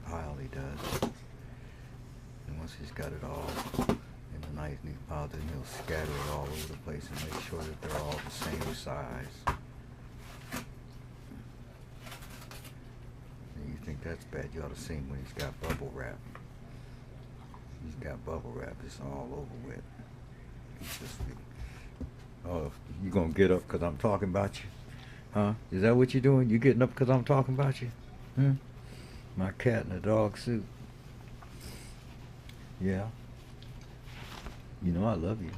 pile he does. And once he's got it all in a nice neat pile, then he'll scatter it all over the place and make sure that they're all the same size. And you think that's bad, you ought to see him when he's got bubble wrap. He's got bubble wrap, it's all over with. He's just, oh, you gonna get up because I'm talking about you? Huh? Is that what you're doing? You getting up because I'm talking about you? Hmm? My cat in a dog suit. Yeah. You know I love you.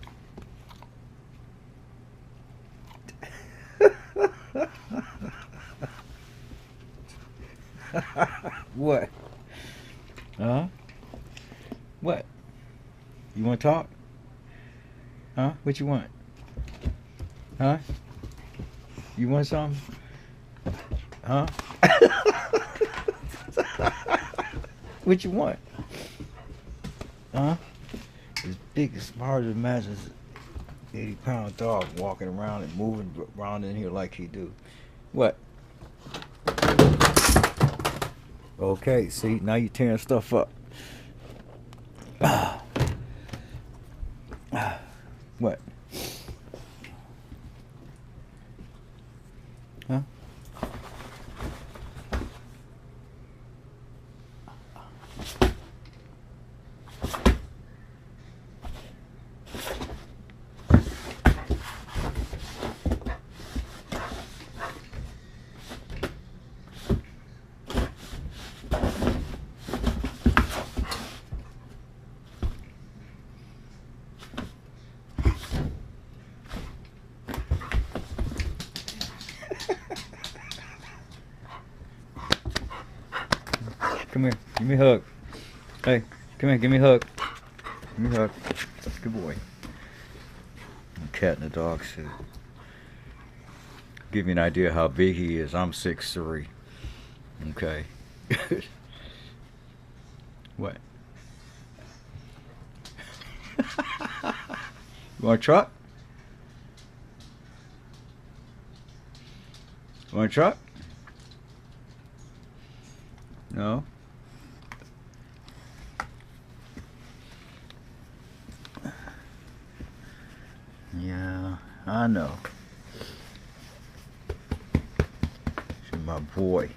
What? Huh? What? You want to talk? Huh? What you want? Huh? You want something? Huh? What you want? Huh? As big as hard as imagine 80-pound dog walking around and moving around in here like he do. What? Okay, see, now you're tearing stuff up. What? Huh? Come here, give me a hug. Hey, come here, give me a hug. Give me a hug. Good boy. Cat in a dog suit. Give you an idea how big he is. I'm 6'3". Okay. What? You want a truck? You want a truck? No? Yeah, I know. She's my boy.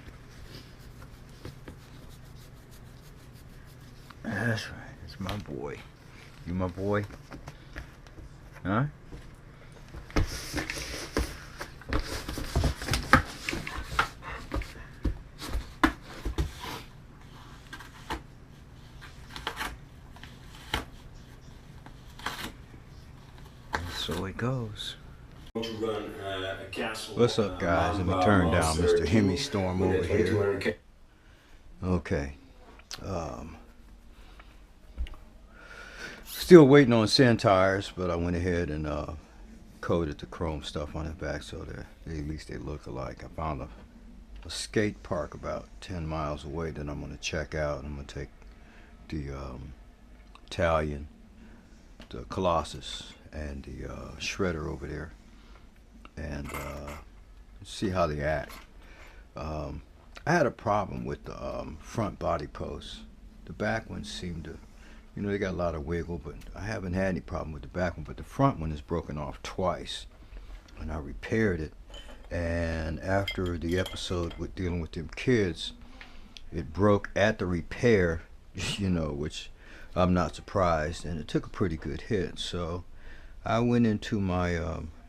That's right, it's my boy. You my boy? Huh? So it goes. What's up, guys? Let me turn down Mr. Hemi Storm over here. Okay. Still waiting on Cen tires, but I went ahead and coated the chrome stuff on the back so that at least they look alike. I found a skate park about 10 miles away that I'm going to check out. I'm going to take the Talion, the Colossus, and the shredder over there and see how they act. I had a problem with the front body posts. The back ones seem to, you know, they got a lot of wiggle, but I haven't had any problem with the back one. But the front one is broken off twice, and I repaired it. And after the episode with dealing with them kids, it broke at the repair, you know, which I'm not surprised, and it took a pretty good hit. So I went into my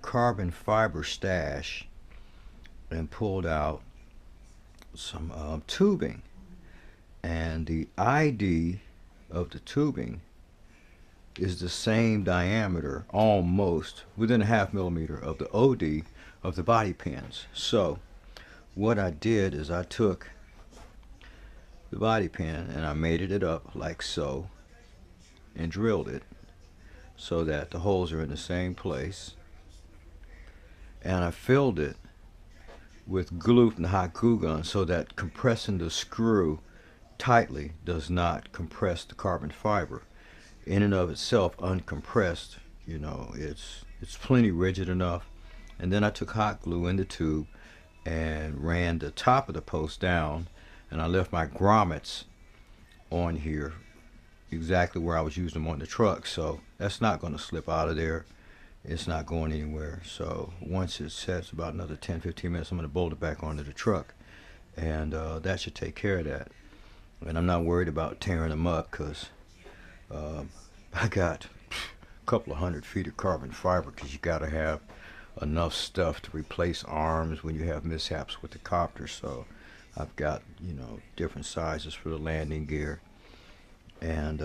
carbon fiber stash and pulled out some tubing, and the ID of the tubing is the same diameter, almost within a ½ millimeter, of the OD of the body pins. So what I did is I took the body pin and I mated it up like so and drilled it so that the holes are in the same place, and I filled it with glue from the hot glue gun so that compressing the screw tightly does not compress the carbon fiber. In and of itself, uncompressed, you know, it's plenty rigid enough. And then I took hot glue in the tube and ran the top of the post down, and I left my grommets on here exactly where I was using them on the truck, so that's not going to slip out of there. It's not going anywhere. So once it sets about another 10-15 minutes, I'm going to bolt it back onto the truck, and that should take care of that. And I'm not worried about tearing them up, because I got a couple of 100 feet of carbon fiber, because you got to have enough stuff to replace arms when you have mishaps with the copter. So I've got, you know, different sizes for the landing gear. And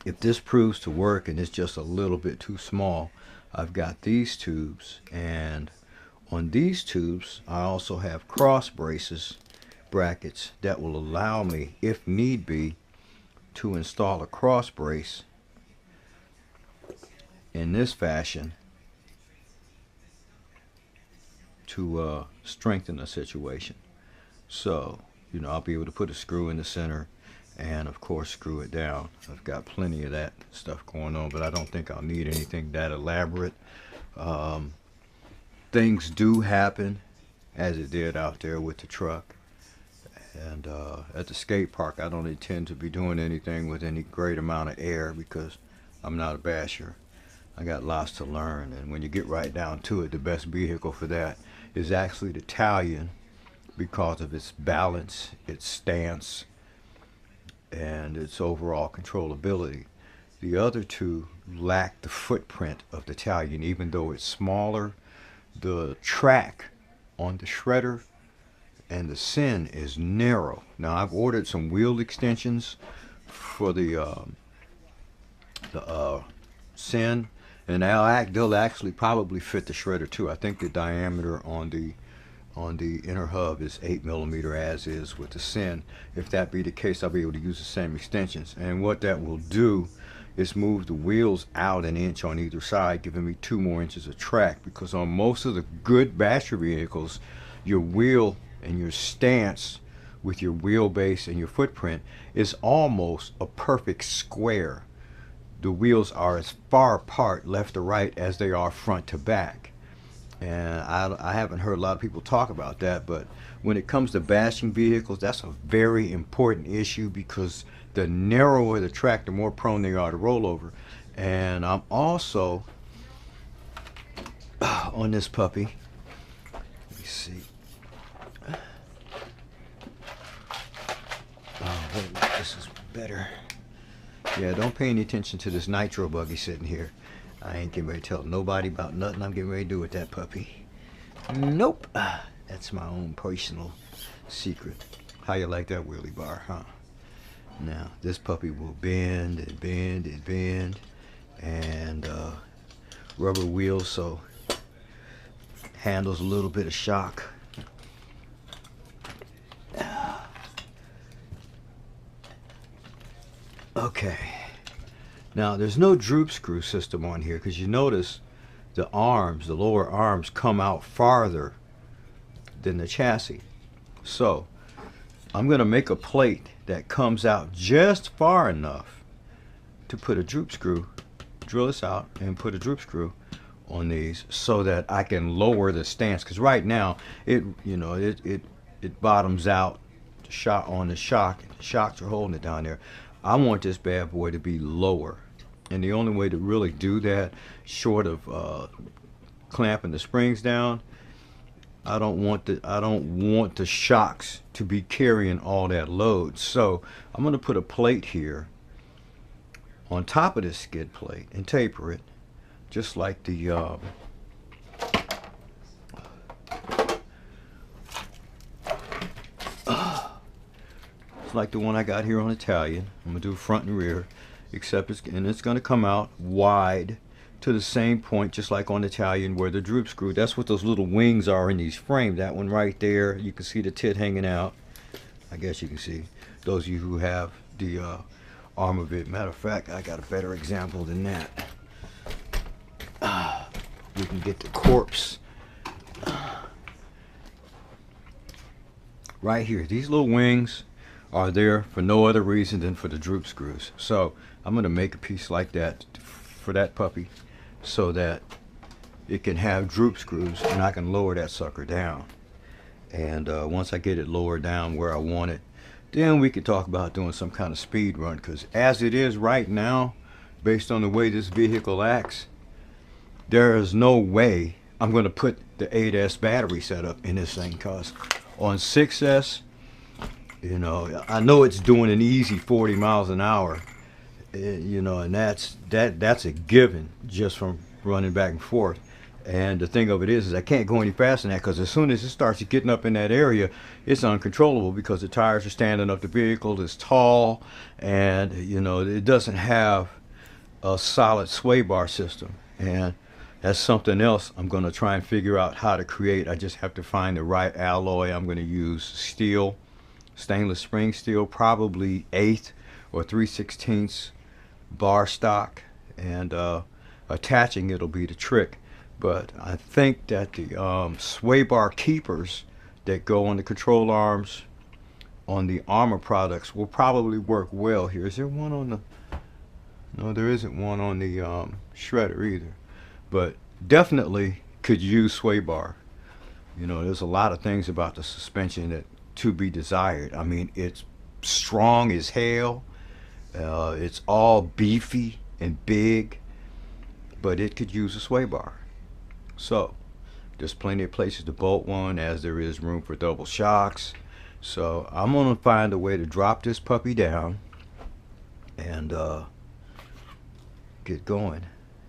if this proves to work and it's just a little bit too small, I've got these tubes, and on these tubes I also have cross brackets that will allow me, if need be, to install a cross brace in this fashion to strengthen the situation. So, you know, I'll be able to put a screw in the center and of course screw it down. I've got plenty of that stuff going on, but I don't think I'll need anything that elaborate. Things do happen, as it did out there with the truck. And at the skate park, I don't intend to be doing anything with any great amount of air, because I'm not a basher. I got lots to learn, and when you get right down to it, the best vehicle for that is actually the Talion, because of its balance, its stance, and its overall controllability. The other two lack the footprint of the Talion. Even though it's smaller, the track on the shredder and the Cen is narrow. Now I've ordered some wheel extensions for the Cen, and they'll actually probably fit the shredder too. I think the diameter on the inner hub is 8mm, as is with the Cen. If that be the case, I'll be able to use the same extensions, and what that will do is move the wheels out an inch on either side, giving me 2 more inches of track, because on most of the good basher vehicles, your wheel and your stance with your wheelbase and your footprint is almost a perfect square. The wheels are as far apart left to right as they are front to back. And I haven't heard a lot of people talk about that, but when it comes to bashing vehicles, that's a very important issue, because the narrower the track, the more prone they are to rollover. And I'm also on this puppy, let me see. Oh, wait, this is better. Yeah, don't pay any attention to this nitro buggy sitting here. I ain't getting ready to tell nobody about nothing I'm getting ready to do with that puppy. Nope. That's my own personal secret. How you like that wheelie bar, huh? Now, this puppy will bend and bend and bend, and rubber wheels, so handles a little bit of shock. Okay, now there's no droop screw system on here, because you notice the arms, the lower arms, come out farther than the chassis. So I'm going to make a plate that comes out just far enough to put a droop screw, drill this out and put a droop screw on these, so that I can lower the stance, because right now it bottoms out on the shock. The shocks are holding it down there. I want this bad boy to be lower, and the only way to really do that, short of clamping the springs down, I don't want the shocks to be carrying all that load. So I'm going to put a plate here on top of this skid plate and taper it, just like the like the one I got here on Italian. I'm gonna do front and rear, except it's gonna come out wide to the same point, just like on Italian, where the droop screw, that's what those little wings are in these frames. That one right there, you can see the tit hanging out. I guess you can see, those of you who have the Arrma bit. Matter of fact, I got a better example than that. We can get the corpse right here. These little wings are there for no other reason than for the droop screws. So I'm going to make a piece like that for that puppy, so that it can have droop screws and I can lower that sucker down. And once I get it lowered down where I want it, then we could talk about doing some kind of speed run, because as it is right now, based on the way this vehicle acts, there is no way I'm going to put the 8S battery setup in this thing, because on 6S, you know, I know it's doing an easy 40 miles an hour, you know, and that's a given just from running back and forth. And the thing of it is I can't go any faster than that, because as soon as it starts getting up in that area, it's uncontrollable, because the tires are standing up, the vehicle is tall, and you know, it doesn't have a solid sway bar system. And that's something else I'm going to try and figure out how to create. I just have to find the right alloy. I'm going to use steel, stainless spring steel, probably 1/8 or 3/16 bar stock, and attaching it'll be the trick. But I think that the sway bar keepers that go on the control arms on the Arrma products will probably work well here. Is there one on the... No, there isn't one on the shredder either. But definitely could use sway bar. You know, there's a lot of things about the suspension that to be desired. I mean, it's strong as hell. It's all beefy and big, but it could use a sway bar. So there's plenty of places to bolt one, as there is room for double shocks. So I'm gonna find a way to drop this puppy down and get going.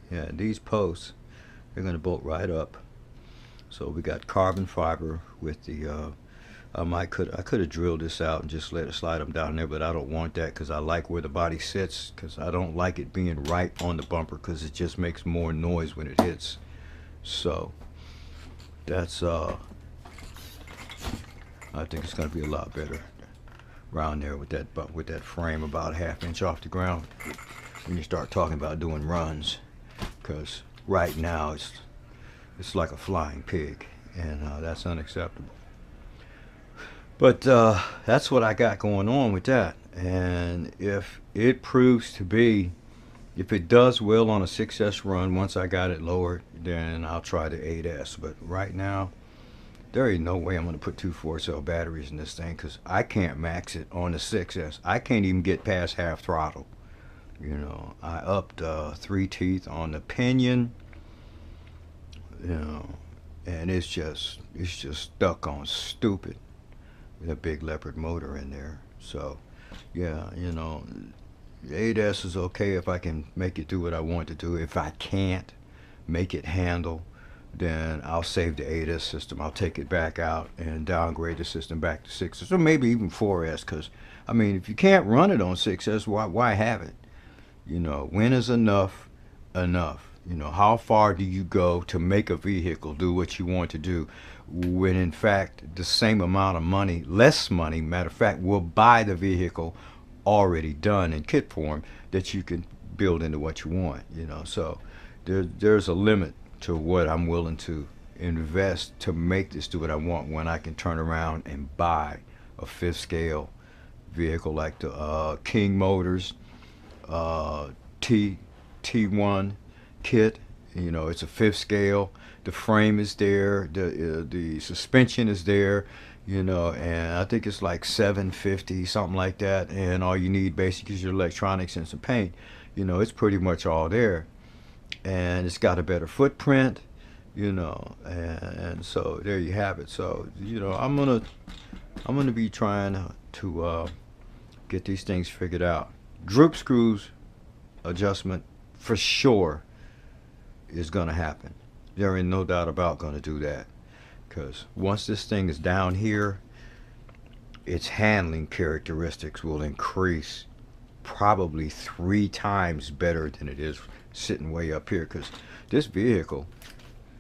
Yeah, these posts, they're gonna bolt right up. So we got carbon fiber with the I could have drilled this out and just let it slide them down there, but I don't want that, because I like where the body sits, because I don't like it being right on the bumper, because it just makes more noise when it hits. So that's I think it's going to be a lot better around there with that frame about 1/2 inch off the ground when you start talking about doing runs, because right now it's like a flying pig, and that's unacceptable. But that's what I got going on with that. And if it proves to be, if it does well on a 6S run, once I got it lowered, then I'll try the 8S. But right now, there ain't no way I'm going to put 2 4-cell batteries in this thing, because I can't max it on the 6S. I can't even get past half throttle. You know, I upped 3 teeth on the pinion, you know, and it's just stuck on stupid with a big Leopard motor in there. So yeah, you know, the 8S is okay if I can make it do what I want to do. If I can't make it handle, then I'll save the 8S system. I'll take it back out and downgrade the system back to 6S, or maybe even 4S, because I mean, if you can't run it on 6S, why have it? You know, when is enough enough? You know, how far do you go to make a vehicle do what you want to do, when in fact the same amount of money, less money, matter of fact, will buy the vehicle already done in kit form that you can build into what you want, you know? So there's a limit to what I'm willing to invest to make this do what I want, when I can turn around and buy a 5th scale vehicle like the King Motors T1 kit. You know, it's a 5th scale. The frame is there. The suspension is there. You know, and I think it's like $750, something like that. And all you need basically is your electronics and some paint. You know, it's pretty much all there. And it's got a better footprint. You know, and so there you have it. So you know, I'm gonna be trying to get these things figured out. Droop screws adjustment for sure is gonna happen. There ain't no doubt about gonna do that, because once this thing is down here, its handling characteristics will increase probably 3 times better than it is sitting way up here, because this vehicle,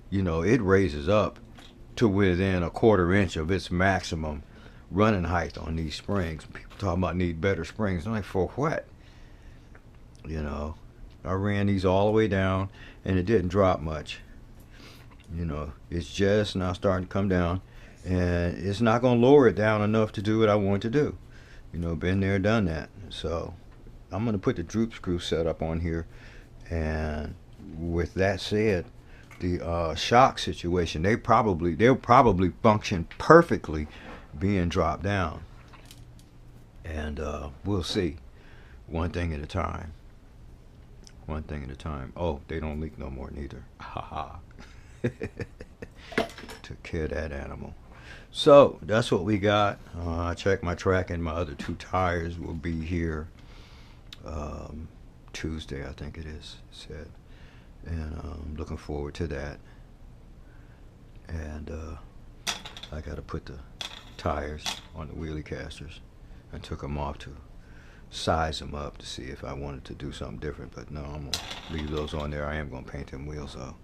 you know, it raises up to within 1/4 inch of its maximum running height on these springs. People talking about need better springs. I'm like, for what? You know, I ran these all the way down and it didn't drop much. You know, it's just now starting to come down, and it's not going to lower it down enough to do what I want to do. You know, been there, done that. So I'm going to put the droop screw setup on here, and with that said, the shock situation, they'll probably function perfectly being dropped down. And we'll see. One thing at a time. One thing at a time. Oh, they don't leak no more neither. Ha ha. Took care of that animal. So that's what we got. I checked my track, and my other 2 tires will be here Tuesday, I think it is, said. And I'm looking forward to that. And I got to put the tires on the wheelie casters. I took them off to size them up to see if I wanted to do something different, but no, I'm gonna leave those on there. I am gonna paint them wheels though.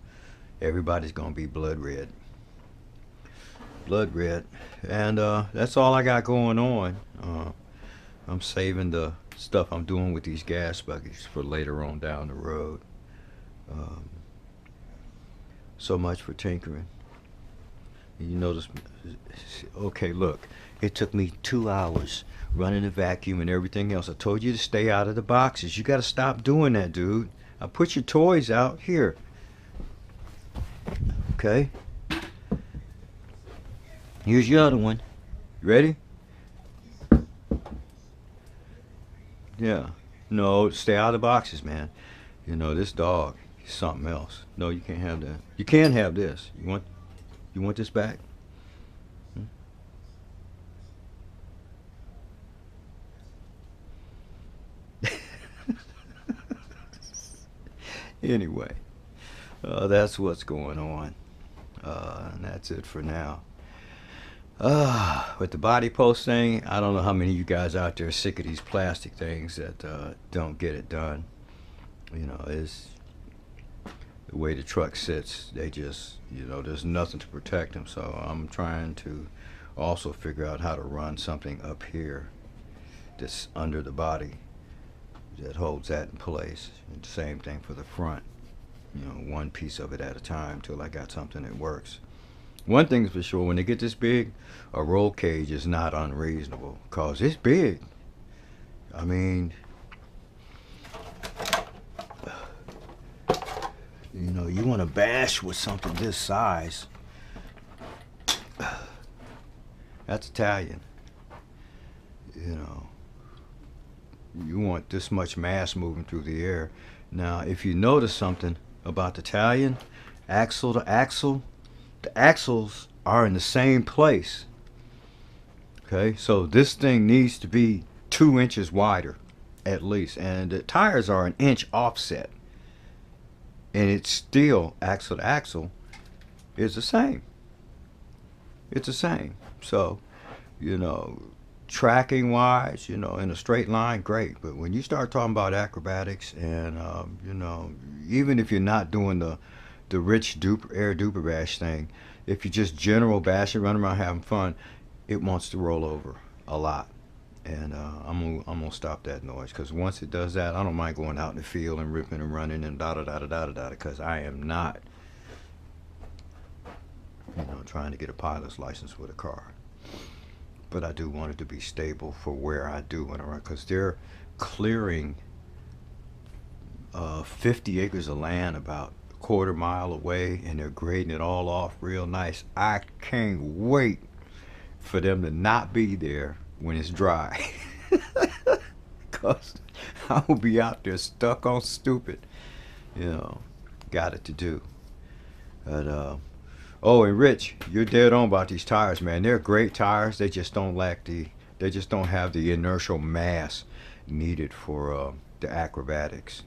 Everybody's gonna be blood red. Blood red. And that's all I got going on. I'm saving the stuff I'm doing with these gas buckets for later on down the road. So much for tinkering. You notice, okay, look, it took me 2 hours running the vacuum and everything else. I told you to stay out of the boxes. You got to stop doing that, dude. I put your toys out here. Okay. Here's your other one. You ready? Yeah. No, stay out of the boxes, man. You know, this dog is something else. No, you can't have that. You can have this. You want this back? Anyway, that's what's going on. And that's it for now. With the body post thing, I don't know how many of you guys out there are sick of these plastic things that don't get it done. You know, it's the way the truck sits. They just, you know, there's nothing to protect them. So I'm trying to also figure out how to run something up here that's under the body that holds that in place. And the same thing for the front. You know, one piece of it at a time till I got something that works. One thing's for sure, when they get this big, a roll cage is not unreasonable, because it's big. I mean, you know, you want to bash with something this size. That's Italian. You know, you want this much mass moving through the air. Now, if you notice something about the Talion, axle to axle, the axles are in the same place. Okay, so this thing needs to be 2 inches wider at least, and the tires are 1 inch offset, and it's still axle to axle is the same. It's the same. So, you know, tracking wise, you know, in a straight line, great. But when you start talking about acrobatics and you know, even if you're not doing the rich air duper bash thing, if you just general bash it, run around having fun, it wants to roll over a lot. And I'm gonna stop that noise, because once it does that, I don't mind going out in the field and ripping and running and da da da da da da da, because I am not, you know, trying to get a pilot's license with a car. But I do want it to be stable for where I do want to run, because they're clearing 50 acres of land about a 1/4 mile away, and they're grading it all off real nice. I can't wait for them to not be there when it's dry, because I will be out there stuck on stupid. You know, got it to do. But oh, and Rich, you're dead on about these tires, man. They're great tires. They just don't they just don't have the inertial mass needed for the acrobatics.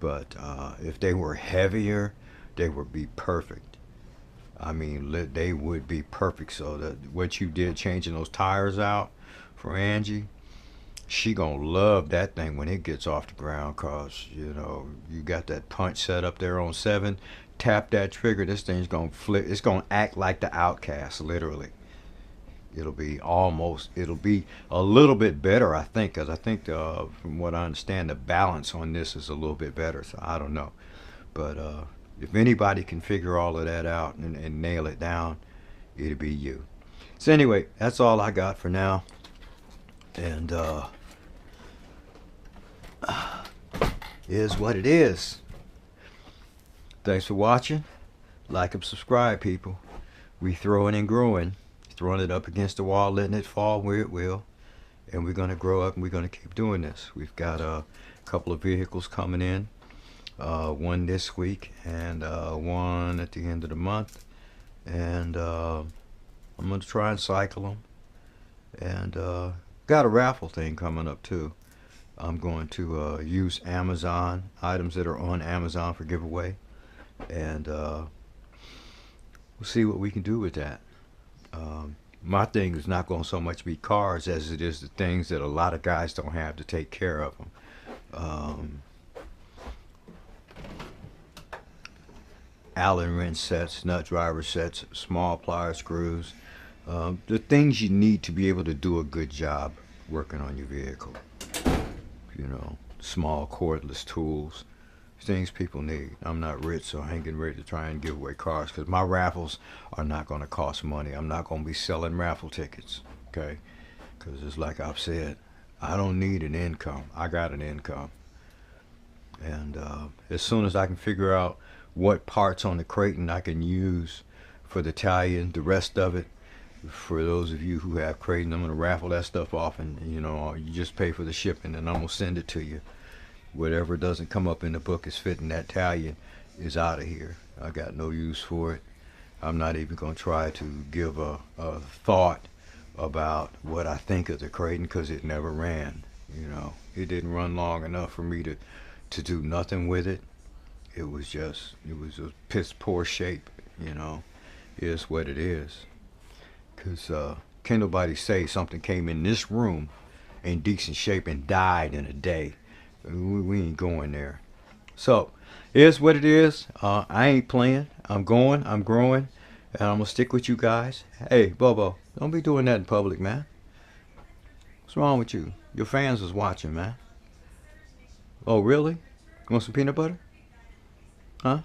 But if they were heavier, they would be perfect. I mean, they would be perfect. So that what you did changing those tires out for Angie, she gonna love that thing when it gets off the ground, cause you know you got that punch set up there on 7. Tap that trigger, this thing's gonna flip. It's gonna act like the Outcast, literally. It'll be a little bit better, I think, because I think from what I understand, the balance on this is a little bit better. So I don't know, but if anybody can figure all of that out and nail it down, it'll be you. So anyway, that's all I got for now, and is what it is. Thanks for watching. Like and subscribe, people. We throwing and growing. Throwing it up against the wall, letting it fall where it will. and we're going to grow up and we're going to keep doing this. We've got a couple of vehicles coming in, one this week and one at the end of the month, and I'm going to try and cycle them, and got a raffle thing coming up too. I'm going to use Amazon, items that are on Amazon for giveaway, and we'll see what we can do with that. My thing is not going to so much be cars as it is the things that a lot of guys don't have to take care of them. Allen wrench sets, nut driver sets, small plier screws, the things you need to be able to do a good job working on your vehicle. You know, small cordless tools, things people need. I'm not rich, so I ain't getting ready to try and give away cars, because my raffles are not going to cost money. I'm not going to be selling raffle tickets, okay? Because it's like I've said, I don't need an income. I got an income. And as soon as I can figure out what parts on the Creighton I can use for the Talion, the rest of it, for those of you who have Creighton, I'm going to raffle that stuff off, and you know, you just pay for the shipping and I'm going to send it to you. Whatever doesn't come up in the book is fitting that Talion is out of here. I got no use for it. I'm not even going to try to give a thought about what I think of the Creighton, because it never ran. You know, it didn't run long enough for me to do nothing with it. It was a piss poor shape, you know. It is what it is. Because can't nobody say something came in this room in decent shape and died in a day. We ain't going there. So, it is what it is. I ain't playing. I'm going. I'm growing. And I'm going to stick with you guys. Hey, Bobo, don't be doing that in public, man. What's wrong with you? Your fans was watching, man. Oh, really? Want some peanut butter? Huh?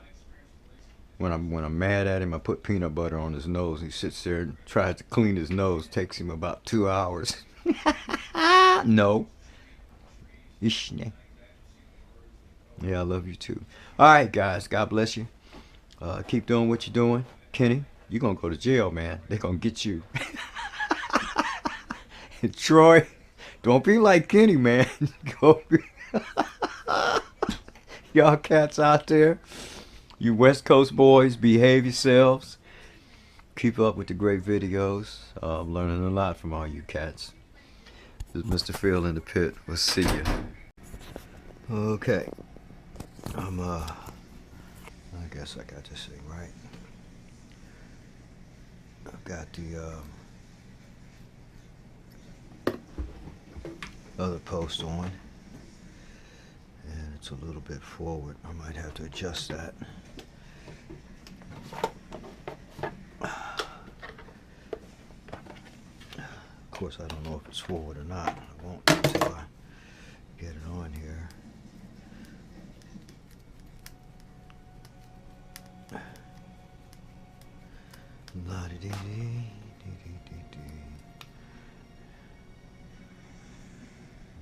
When I'm mad at him, I put peanut butter on his nose. He sits there and tries to clean his nose. Takes him about 2 hours. No. Ishne. Yeah, I love you too. All right, guys. God bless you. Keep doing what you're doing. Kenny, you're going to go to jail, man. They're going to get you. And Troy, don't be like Kenny, man. Go be. Y'all cats out there, you West Coast boys, behave yourselves. Keep up with the great videos. I'm learning a lot from all you cats. This is Mr. Phil in the pit. We'll see you. Okay. I guess I got this thing right. I've got the other post on. And it's a little bit forward. I might have to adjust that. Of course, I don't know if it's forward or not. I won't until I get it on here.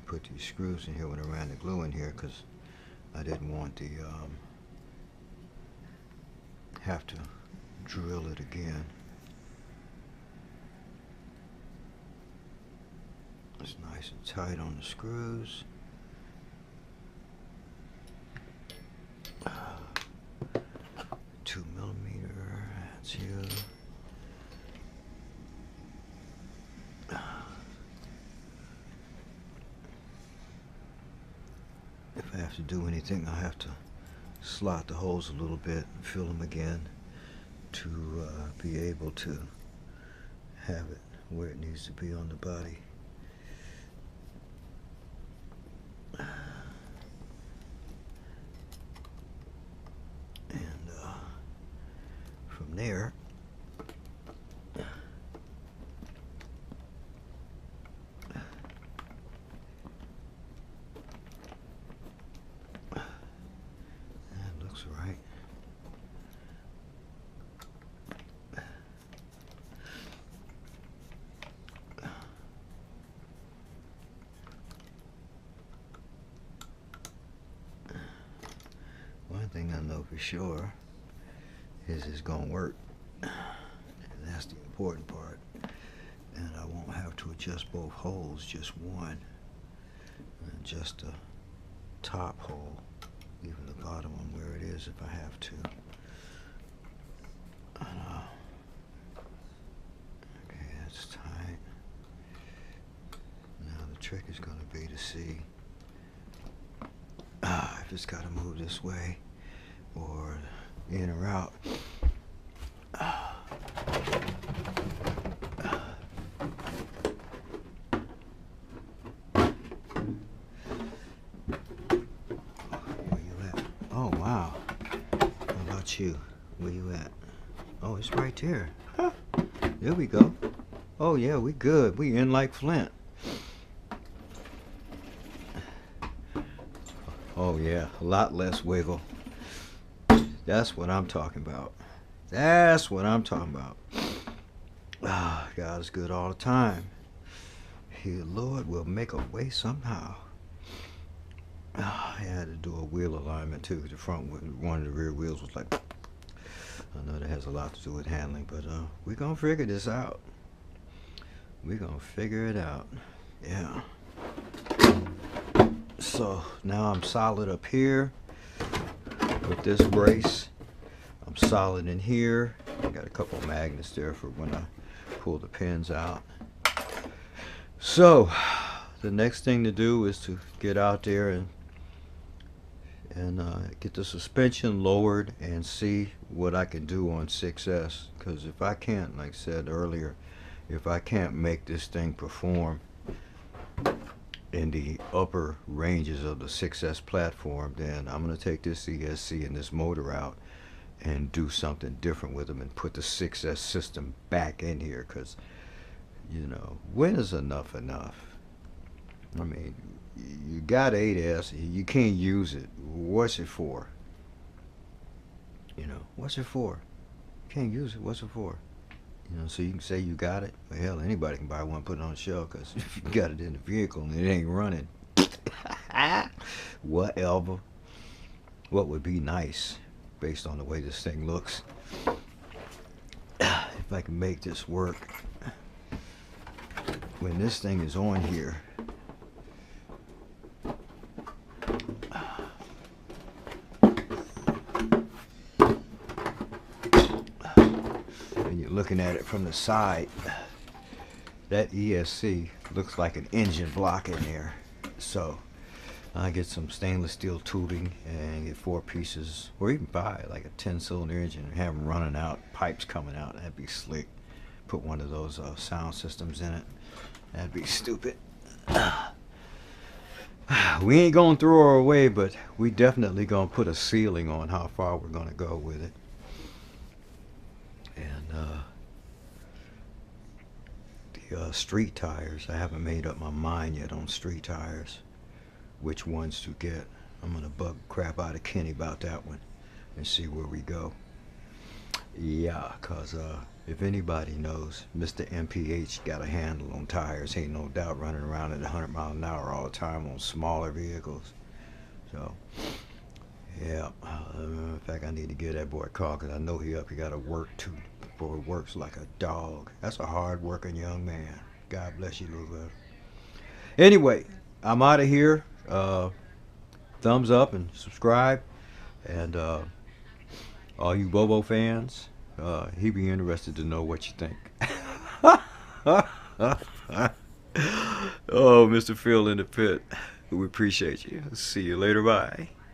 Put these screws in here when I ran the glue in here, because I didn't want to have to drill it again. It's nice and tight on the screws. 2 millimeter, that's here. If I have to do anything, I have to slot the holes a little bit and fill them again to be able to have it where it needs to be on the body. And from there, right. One thing I know for sure is it's gonna work, and that's the important part. And I won't have have to adjust both holes, just one. And adjust the top hole, even the bottom one where it is if I have to. Okay, that's tight. Now the trick is going to be to see if it's got to move this way or in or out. Where you at? Oh wow. How about you? Where you at? Oh, it's right there. Huh. There we go. Oh yeah, we good. We in like Flint. Oh yeah, a lot less wiggle. That's what I'm talking about. That's what I'm talking about. Ah, God is good all the time. The Lord will make a way somehow. I had to do a wheel alignment too. The front one of the rear wheels was like, I know that has a lot to do with handling, but we're gonna figure this out. We're gonna figure it out. Yeah. So now I'm solid up here with this brace. I'm solid in here. I got a couple of magnets there for when I pull the pins out. So the next thing to do is to get out there and get the suspension lowered and see what I can do on 6S. Because if I can't, like I said earlier, if I can't make this thing perform in the upper ranges of the 6S platform, then I'm going to take this ESC and this motor out and do something different with them and put the 6S system back in here. Because, you know, when is enough enough? I mean, you got 8S, you can't use it. What's it for? You know, what's it for? You can't use it. What's it for? You know, so you can say you got it. Well, hell, anybody can buy one, put it on the shelf, because if you got it in the vehicle and it ain't running, whatever. What would be nice, based on the way this thing looks, if I can make this work, when this thing is on here, looking at it from the side, that ESC looks like an engine block in there. So I get some stainless steel tubing and get 4 pieces, or even 5, like a 10-cylinder engine, and have them running out, pipes coming out. That'd be slick. Put one of those sound systems in it. That'd be stupid. We ain't gonna throw her away, but we definitely gonna put a ceiling on how far we're gonna go with it. And the street tires, I haven't made up my mind yet on street tires, which ones to get. I'm gonna bug crap out of Kenny about that one and see where we go. Yeah, cause if anybody knows, Mr. MPH got a handle on tires. Ain't no doubt running around at 100 miles an hour all the time on smaller vehicles. So yeah, in fact, I need to get that boy a call, because I know he got to work too. Boy works like a dog. That's a hard working young man. God bless you, little brother. Anyway, I'm out of here. Thumbs up and subscribe. And all you Bobo fans, he be interested to know what you think. Oh, Mr. Phil in the pit, we appreciate you. See you later. Bye.